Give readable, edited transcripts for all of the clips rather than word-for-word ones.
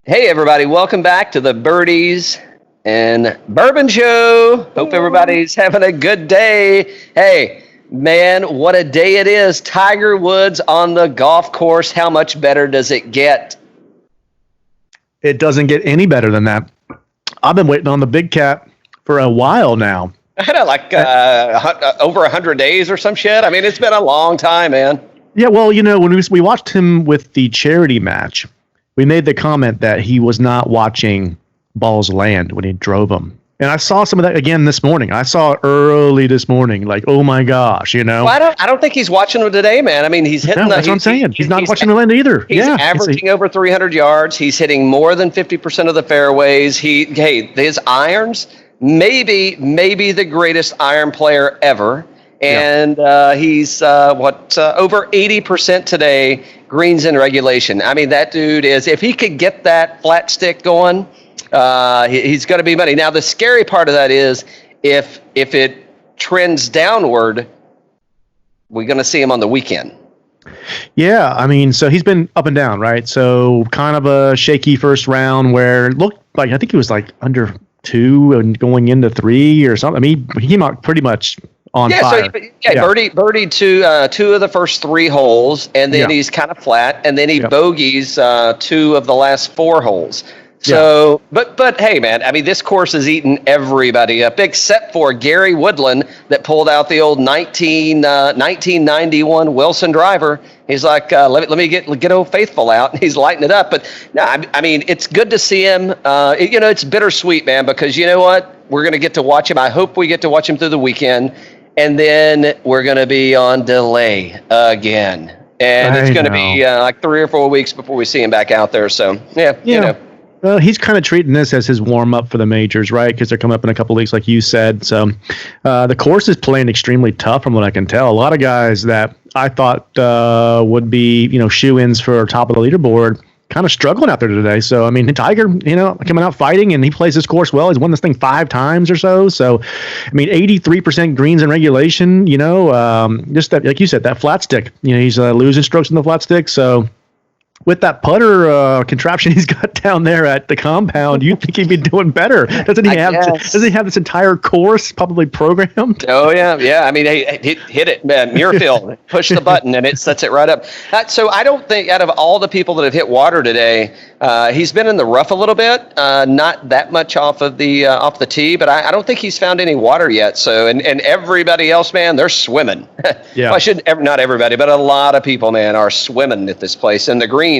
Hey, everybody. Welcome back to the Birdies and Bourbon Show. Hope everybody's having a good day. Hey, man, what a day it is. Tiger Woods on the golf course. How much better does it get? It doesn't get any better than that. I've been waiting on the big cat for a while now. I had over 100 days or some shit. I mean, it's been a long time, man. Yeah, well, when we watched him with the charity match, we made the comment that he was not watching balls land when he drove them. And I saw some of that again this morning. I saw it early this morning, like, oh my gosh, Well, I don't think he's watching them today, man. I mean, he's hitting. That's what I'm saying. He's not watching the land either. He's averaging over 300 yards. He's hitting more than 50% of the fairways. His irons, maybe the greatest iron player ever. And he's over 80% today, greens in regulation. I mean, that dude is, if he could get that flat stick going, he's going to be money. Now, the scary part of that is if it trends downward, we're going to see him on the weekend. Yeah, I mean, so he's been up and down, right? So kind of a shaky first round where it looked like, I think he was like under 2 and going into 3 or something. I mean, he came out pretty much on fire. Birdied two of the first 3 holes, and then he's kind of flat, and then he bogeys 2 of the last 4 holes. So, but hey, man, I mean, this course has eaten everybody up, except for Gary Woodland that pulled out the old 1991 Wilson driver. He's like, let me get Old Faithful out, and he's lighting it up. But no, I mean, it's good to see him. It's bittersweet, man, because you know what? We're going to get to watch him. I hope we get to watch him through the weekend. And then we're going to be on delay again. And it's going to be like 3 or 4 weeks before we see him back out there. So, Well, he's kind of treating this as his warm-up for the majors, right? Because they're coming up in a couple of weeks, like you said. So the course is playing extremely tough from what I can tell. A lot of guys that I thought would be, shoe-ins for top of the leaderboard kind of struggling out there today. So, I mean, Tiger, coming out fighting, and he plays this course well. He's won this thing 5 times or so. So, I mean, 83% greens in regulation, just that, like you said, that flat stick. He's losing strokes in the flat stick. So, with that putter contraption he's got down there at the compound, you'd think he'd be doing better. Doesn't he have this entire course probably programmed? Oh, yeah. I mean, hit it, man. Muirfield, push the button, and it sets it right up. So I don't think, out of all the people that have hit water today, he's been in the rough a little bit, not that much off the tee, but I don't think he's found any water yet. So, and everybody else, man, they're swimming. Yeah. Well, not everybody, but a lot of people, man, are swimming at this place. And the greens,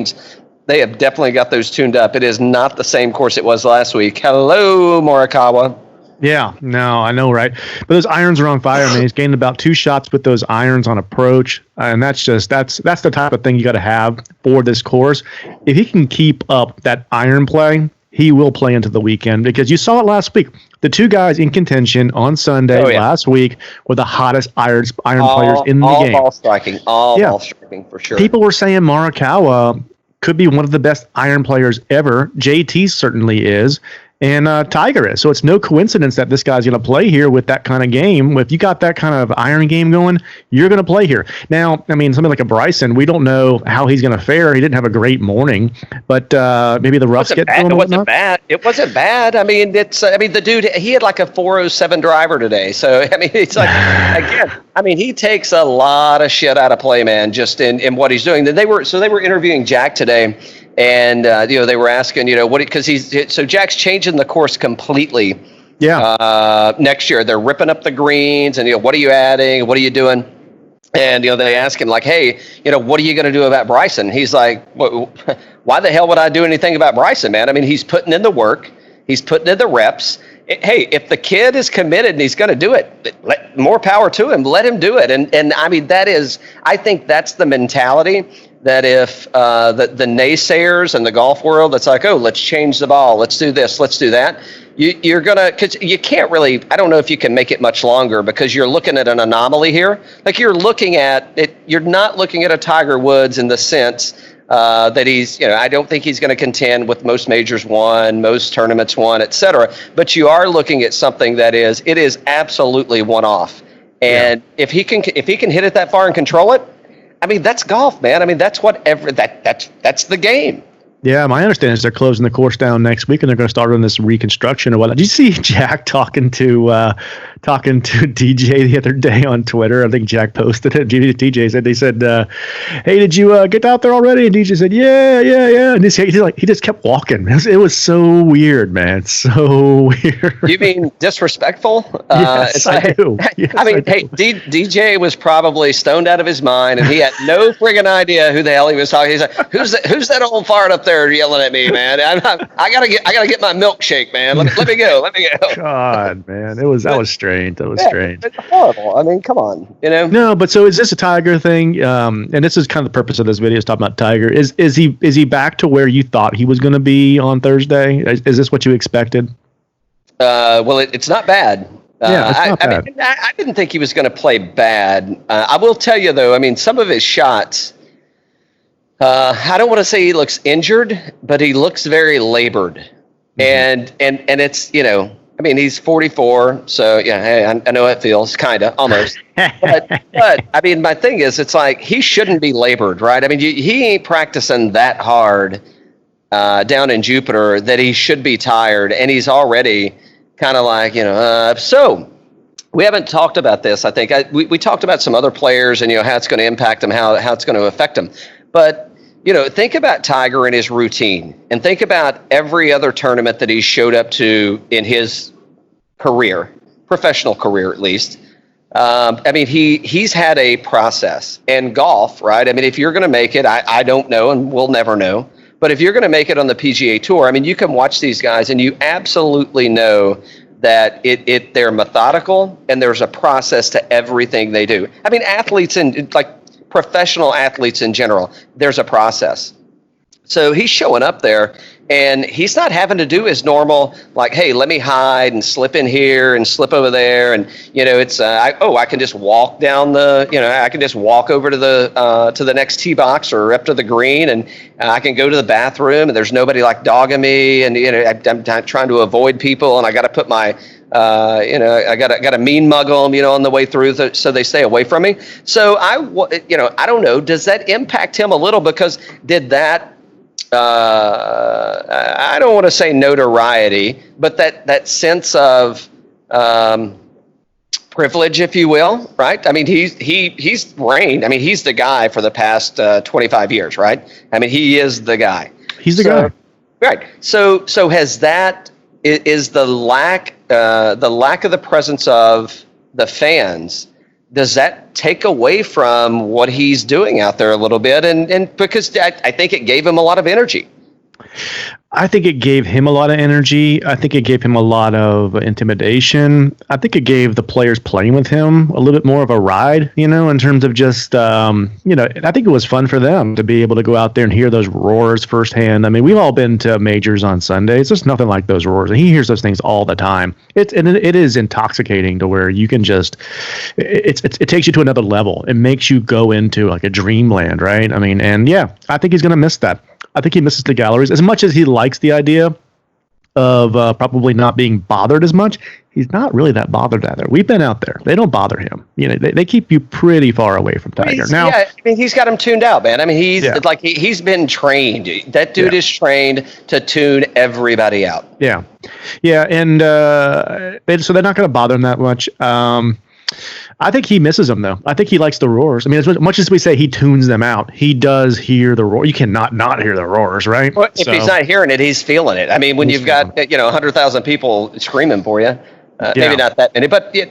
they have definitely got those tuned up. It is not the same course it was last week. Hello, Morikawa. Yeah, no, I know, right? But those irons are on fire, man. He's gained about 2 shots with those irons on approach, and that's the type of thing you got to have for this course. If he can keep up that iron play, he will play into the weekend, because you saw it last week. The 2 guys in contention on Sunday last week were the hottest iron players in the game. Ball striking for sure. People were saying Morikawa could be one of the best iron players ever. JT certainly is. And Tiger is. So it's no coincidence that this guy's going to play here with that kind of game. If you got that kind of iron game going, you're going to play here. Now, I mean, something like a Bryson, we don't know how he's going to fare. He didn't have a great morning, but maybe the roughs get thrown. It wasn't bad. It wasn't bad. I mean, the dude, he had like a 407 driver today. So, I mean, it's like, again, I mean, he takes a lot of shit out of play, man, just in what he's doing. They were interviewing Jack today. And they were asking, so Jack's changing the course completely. Yeah. Next year, they're ripping up the greens, and what are you adding? What are you doing? And they ask him like, hey, what are you going to do about Bryson? He's like, why the hell would I do anything about Bryson, man? I mean, he's putting in the work, he's putting in the reps. Hey, if the kid is committed and he's going to do it, more power to him. Let him do it. And I mean, I think that's the mentality. That if the naysayers in the golf world, that's like, oh, let's change the ball, let's do this, let's do that. You're gonna, because you can't really. I don't know if you can make it much longer, because you're looking at an anomaly here. Like, you're looking at it. You're not looking at a Tiger Woods in the sense that he's. I don't think he's going to contend with most majors won, most tournaments won, etc. But you are looking at something that is absolutely one off. And if he can hit it that far and control it. I mean, that's golf, man. I mean, that's that's the game. Yeah, my understanding is they're closing the course down next week, and they're going to start on this reconstruction or whatnot. Did you see Jack talking to DJ the other day on Twitter? I think Jack posted it. DJ said, "Hey, did you get out there already?" And DJ said, "Yeah." And he just kept walking. It was so weird, man. So weird. You mean disrespectful? Yes, I do. Yes, I mean, hey, DJ was probably stoned out of his mind, and he had no friggin' idea who the hell he was talking. He's like, "Who's that old fart up there yelling at me, man? I gotta get my milkshake, man. Let me go. God, man, that was strange. That was strange. It's horrible. I mean, come on, No, but so is this a Tiger thing? And this is kind of the purpose of this video, is talking about Tiger. Is he back to where you thought he was going to be on Thursday? Is this what you expected? Well, it's not bad. Yeah, it's not bad. I mean, I didn't think he was going to play bad. I will tell you though. I mean, some of his shots. I don't want to say he looks injured, but he looks very labored, and it's I mean, he's 44, so yeah, hey, I know it feels kind of almost, but I mean, my thing is, it's like he shouldn't be labored, right? I mean, he ain't practicing that hard down in Jupiter that he should be tired, and he's already kind of like so. We haven't talked about this. I think we talked about some other players and how it's going to impact them, how it's going to affect them. But think about Tiger and his routine, and think about every other tournament that he showed up to in his career, professional career at least. I mean, he's had a process, and golf, right? I mean, if you're going to make it, I don't know, and we'll never know. But if you're going to make it on the PGA Tour, I mean, you can watch these guys, and you absolutely know that they're methodical, and there's a process to everything they do. I mean, athletes and professional athletes in general, there's a process. So he's showing up there, and he's not having to do his normal, like, hey, let me hide and slip in here and slip over there. And, it's, I can just walk down I can just walk over to the next tee box or up to the green, and I can go to the bathroom, and there's nobody like dogging me. And, I'm trying to avoid people, and I got to put my, I got to mean mug them, on the way through, so they stay away from me. So I don't know. Does that impact him a little? Because did that, I don't want to say notoriety, but that sense of privilege, if you will, right? I mean, he's reigned. I mean, he's the guy for the past 25 years, right? I mean, he is the guy. He's the guy, right? So has that is the lack of the presence of the fans? Does that take away from what he's doing out there a little bit? And because I think it gave him a lot of energy. I think it gave him a lot of energy. I think it gave him a lot of intimidation. I think it gave the players playing with him a little bit more of a ride, in terms of just, I think it was fun for them to be able to go out there and hear those roars firsthand. I mean, we've all been to majors on Sundays. There's nothing like those roars. And he hears those things all the time. It is intoxicating to where you can just, it takes you to another level. It makes you go into like a dreamland, right? I mean, and yeah, I think he's going to miss that. I think he misses the galleries as much as he likes the idea of probably not being bothered as much. He's not really that bothered out there. We've been out there. They don't bother him. They keep you pretty far away from Tiger. Now, I mean, he's got him tuned out, man. I mean, he's been trained. That dude is trained to tune everybody out. Yeah. And so they're not going to bother him that much. I think he misses them, though. I think he likes the roars. I mean, as much as we say he tunes them out, he does hear the roar. You cannot not hear the roars, right? Well, if he's not hearing it, he's feeling it. I mean, when you've got 100,000 people screaming for you, maybe not that many, but you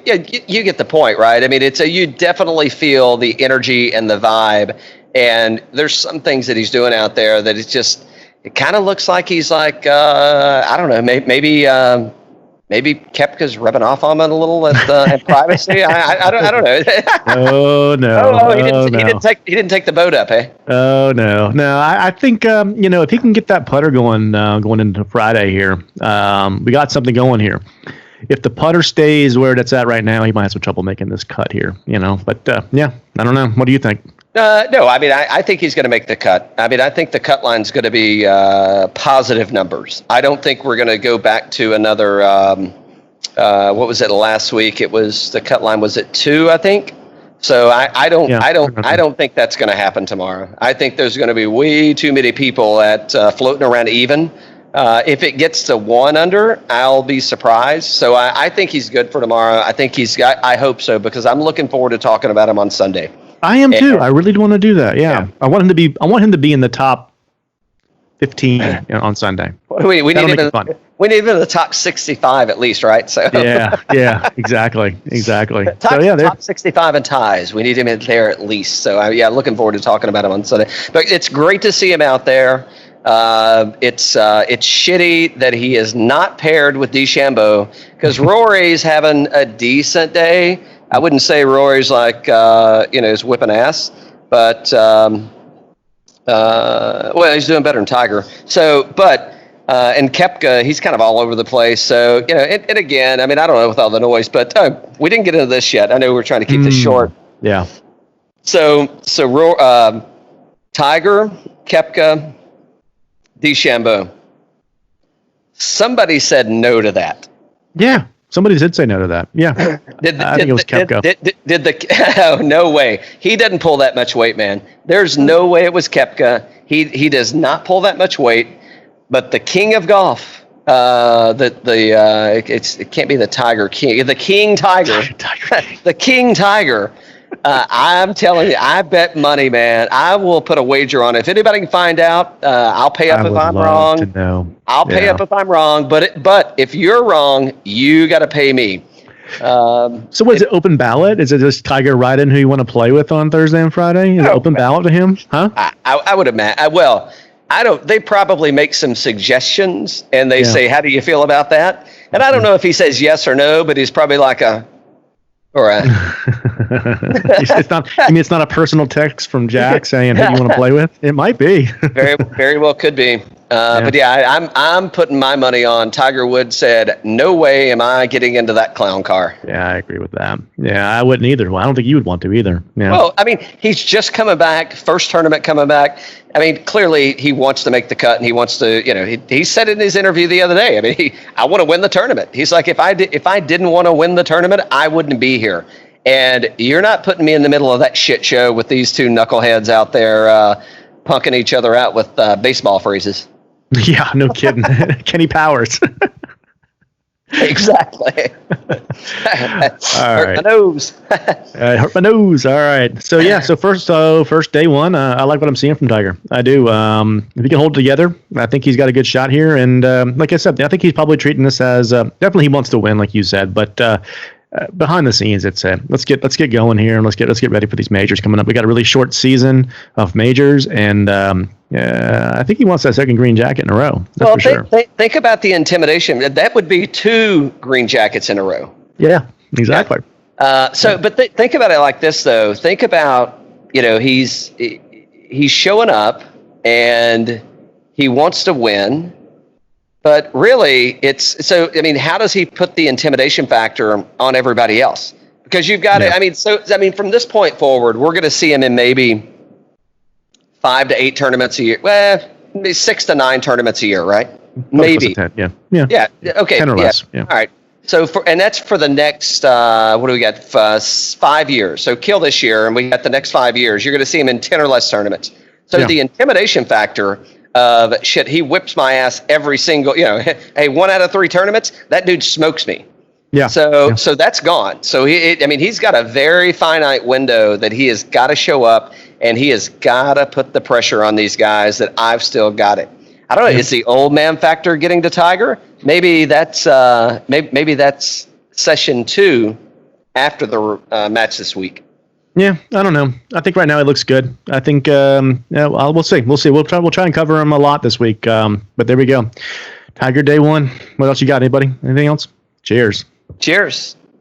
get the point, right? I mean, you definitely feel the energy and the vibe, and there's some things that he's doing out there that it kind of looks like he's like, I don't know, maybe Koepka's rubbing off on him a little at privacy. I don't know. Oh no! He didn't take the boat up, eh? Oh no! I think if he can get that putter going into Friday here, we got something going here. If the putter stays where it's at right now, he might have some trouble making this cut here. But yeah, I don't know. What do you think? No, I mean, I think he's going to make the cut. I mean, I think the cut line's going to be positive numbers. I don't think we're going to go back to another, what was it last week? It was, the cut line was at 2, I think. So I don't think that's going to happen tomorrow. I think there's going to be way too many people at floating around even. If it gets to 1 under, I'll be surprised. So I think he's good for tomorrow. I hope so, because I'm looking forward to talking about him on Sunday. I am too. I really do want to do that. Yeah. I want him to be in the top 15 on Sunday. We need him in the top 65 at least, right? So yeah, exactly. Top 65 in ties. We need him in there at least. So looking forward to talking about him on Sunday. But it's great to see him out there. It's shitty that he is not paired with DeChambeau, because Rory's having a decent day. I wouldn't say Rory's like is whipping ass, but he's doing better than Tiger. So, and Koepka, he's kind of all over the place. So, and again, I mean, I don't know with all the noise, but we didn't get into this yet. I know we're trying to keep this short. Yeah. So Tiger, Koepka, DeChambeau. Somebody said no to that. Yeah. Somebody did say no to that. Yeah. I think it was Koepka. Oh, no way. He doesn't pull that much weight, man. There's no way it was Koepka. He does not pull that much weight. But the king of golf, it can't be the Tiger King, the King Tiger, the King Tiger. I'm telling you, I bet money, man. I will put a wager on it. If anybody can find out, I'll pay up if I'm wrong. I'll pay up if I'm wrong. But if you're wrong, you got to pay me. So was it open ballot? Is it just Tiger Ryden who you want to play with on Thursday and Friday? Is it open ballot to him? Huh? I would imagine. Well, I don't. They probably make some suggestions and they say, "How do you feel about that?" And I don't know if he says yes or no, but he's probably like it's not. I mean, it's not a personal text from Jack saying, "Hey, you want to play with?" It might be. Very well could be. But I'm putting my money on Tiger Woods said, "No way am I getting into that clown car." Yeah, I agree with that. Yeah, I wouldn't either. Well, I don't think you would want to either. Yeah. Well, I mean, he's just coming back, first tournament coming back. I mean, clearly he wants to make the cut, and he wants to. He said in his interview the other day. I mean, I want to win the tournament. He's like, if I didn't want to win the tournament, I wouldn't be here. And you're not putting me in the middle of that shit show with these two knuckleheads out there punking each other out with baseball phrases. Yeah, no kidding. Kenny Powers. Exactly. Hurt my nose. Hurt my nose. All right. So first day one, I like what I'm seeing from Tiger. I do. If he can hold it together, I think he's got a good shot here. And like I said, I think he's probably treating this as definitely he wants to win, like you said, but behind the scenes, it's let's get going here and let's get ready for these majors coming up. We got a really short season of majors, and I think he wants that second green jacket in a row. That's for sure. Think about the intimidation. That would be 2 green jackets in a row. Yeah, exactly. But think about it like this, though. Think about he's showing up and he wants to win. But really, how does he put the intimidation factor on everybody else? Because you've got it. From this point forward, we're going to see him in maybe 5 to 8 tournaments a year. Well, maybe 6 to 9 tournaments a year, right? Maybe. 10, yeah. Okay. 10 or less. Yeah. All right. So that's for the next, what do we got? 5 years. So kill this year, and we got the next 5 years. You're going to see him in 10 or less tournaments. So the intimidation factor of shit, he whips my ass every single, hey, 1 out of 3 tournaments, that dude smokes me. Yeah. So that's gone. So he's got a very finite window that he has got to show up, and he has got to put the pressure on these guys that I've still got it. I don't know. Is the old man factor getting to Tiger? Maybe that's maybe that's session 2 after the match this week. Yeah, I don't know. I think right now it looks good. I think we'll see. We'll see. We'll try and cover him a lot this week. But there we go. Tiger day 1. What else you got? Anybody? Anything else? Cheers. Cheers.